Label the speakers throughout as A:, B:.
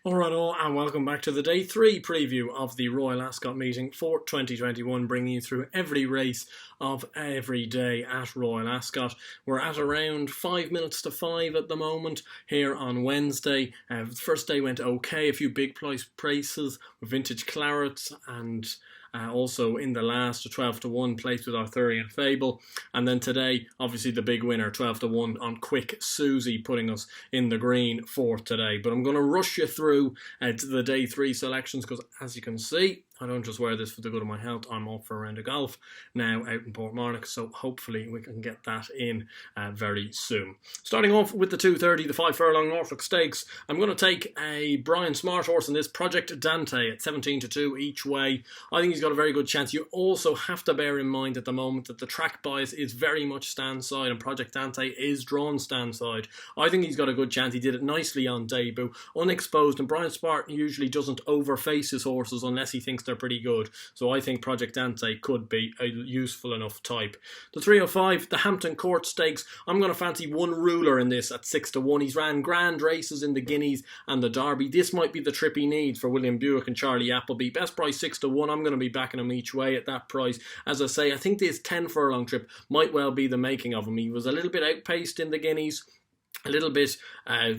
A: Alright all, and welcome back to the Day 3 preview of the Royal Ascot meeting for 2021, bringing you through every race of every day at Royal Ascot. We're at around 5 minutes to 5 at the moment here on Wednesday. The first day went okay, a few big price prices with Vintage Clarets and also in the last, a 12 to 1 placed with Arthurian Fable. And then today, obviously the big winner, 12 to 1 on Quick Susie, putting us in the green for today. But I'm going to rush you through to the Day 3 selections because, as you can see, I don't just wear this for the good of my health. I'm off for a round of golf now out in Portmarnock, so hopefully we can get that in very soon. Starting off with the 2:30, the 5 furlong Norfolk Stakes. I'm going to take a Brian Smart horse in this, Project Dante, at 17 to 2 each way. I think he's got a very good chance. You also have to bear in mind at the moment that the track bias is very much stand side, and Project Dante is drawn stand side. I think he's got a good chance. He did it nicely on debut, unexposed, and Brian Smart usually doesn't overface his horses unless he thinks they're pretty good. So I think Project Dante could be a useful enough type. The 305, the Hampton Court Stakes. I'm going to fancy one ruler in this at 6 to 1. He's ran grand races in the Guineas and the Derby. This might be the trip he needs for William Buick and Charlie Appleby. Best price 6 to 1. I'm going to be backing him each way at that price. As I say, I think this 10 furlong trip might well be the making of him. He was a little bit outpaced in the Guineas, a little bit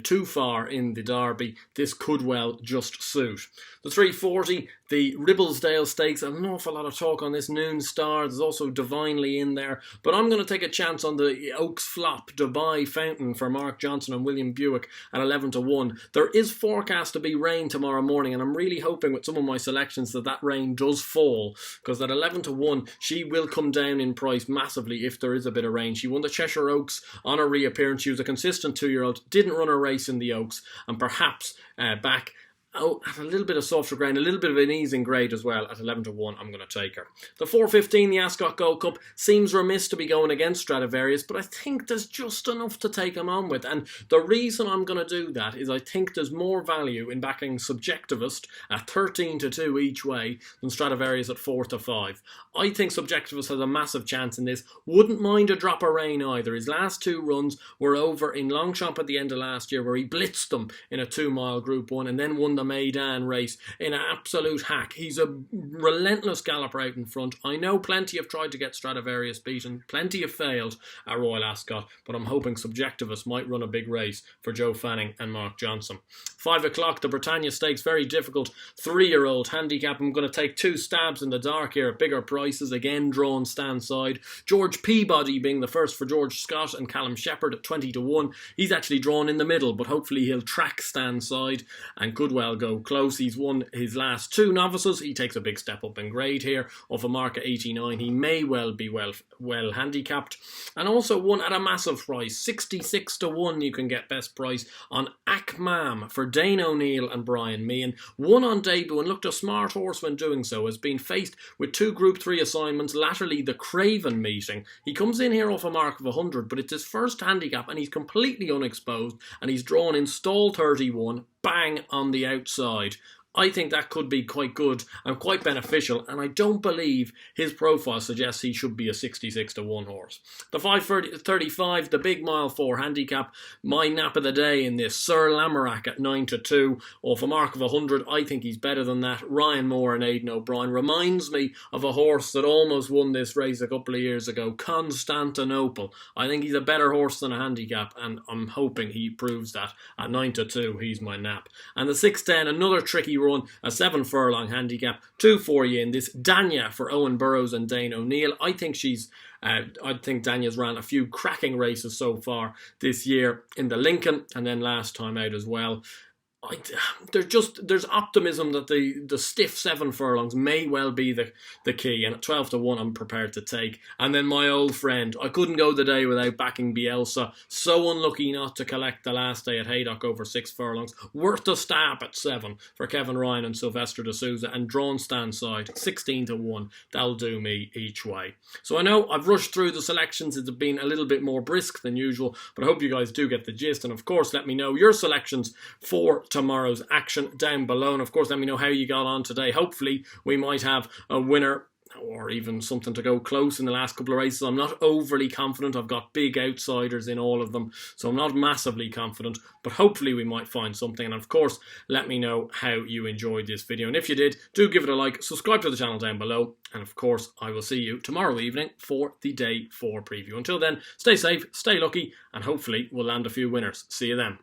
A: too far in the Derby. This could well just suit. The 340, the Ribblesdale Stakes. An awful lot of talk on this Noon Star. There's also Divinely in there. But I'm going to take a chance on the Oaks Flop Dubai Fountain for Mark Johnson and William Buick at 11 to 1. There is forecast to be rain tomorrow morning, and I'm really hoping with some of my selections that rain does fall, because at 11 to 1, she will come down in price massively if there is a bit of rain. She won the Cheshire Oaks on her reappearance. She was a consistent 2-year-old, didn't run a race in the Oaks, and perhaps back at a little bit of softer ground, a little bit of an easing grade as well. At 11 to 1, I'm going to take her. The 4:15, the Ascot Go Cup, seems remiss to be going against Stradivarius, but I think there's just enough to take him on with. And the reason I'm going to do that is I think there's more value in backing Subjectivist at 13 to 2 each way than Stradivarius at 4 to 5. I think Subjectivist has a massive chance in this. Wouldn't mind a drop of rain either. His last 2 runs were over in Longchamp at the end of last year, where he blitzed them in a 2-mile Group 1 and then won the Maidan race in an absolute hack. He's a relentless galloper out in front. I know plenty have tried to get Stradivarius beaten, plenty have failed at Royal Ascot, but I'm hoping Subjectivist might run a big race for Joe Fanning and Mark Johnson. 5 o'clock, the Britannia Stakes, very difficult 3-year-old handicap. I'm going to take 2 stabs in the dark here at bigger prices, again drawn stand side. George Peabody being the first for George Scott and Callum Shepherd at 20 to 1. He's actually drawn in the middle, but hopefully he'll track stand side and could well go close. He's won his last 2 novices. He takes a big step up in grade here off a mark at 89. He may well be well handicapped, and also won at a massive price, 66 to 1. You can get best price on Ahmaam for Dane O'Neill and Brian Meehan. Won on debut and looked a smart horse when doing so. Has been faced with 2 Group 3 assignments, latterly the Craven meeting. He comes in here off a mark of 100, but it's his first handicap and he's completely unexposed, and he's drawn in stall 31, bang on the outside. I think that could be quite good and quite beneficial, and I don't believe his profile suggests he should be a 66 to 1 horse. The 5:35, the big mile 4 handicap, my nap of the day in this, Sir Lamorak at 9 to 2, off a mark of 100. I think he's better than that. Ryan Moore and Aidan O'Brien reminds me of a horse that almost won this race a couple of years ago, Constantinople. I think he's a better horse than a handicap, and I'm hoping he proves that. At 9 to 2, he's my nap. And the 6:10, another tricky run, a 7 furlong handicap, 2 for you in this, Danyah for Owen Burrows and Dane O'Neill. I think Danyah's ran a few cracking races so far this year in the Lincoln and then last time out as well. There's optimism that the stiff 7 furlongs may well be the key, and at 12 to 1 I'm prepared to take. And then my old friend, I couldn't go the day without backing Bielsa. So unlucky not to collect the last day at Haydock over 6 furlongs. Worth a stab at 7 for Kevin Ryan and Sylvester de Souza, and drawn stand side 16 to 1. That'll do me each way. So I know I've rushed through the selections. It's been a little bit more brisk than usual, but I hope you guys do get the gist. And of course, let me know your selections for tomorrow's action down below, and of course let me know how you got on today. Hopefully we might have a winner or even something to go close in the last couple of races. I'm not overly confident. I've got big outsiders in all of them, so I'm not massively confident, but hopefully we might find something. And of course, let me know how you enjoyed this video, and if you did, do give it a like, subscribe to the channel down below, and of course I will see you tomorrow evening for the day 4 preview. Until then, stay safe, stay lucky, and hopefully we'll land a few winners. See you then.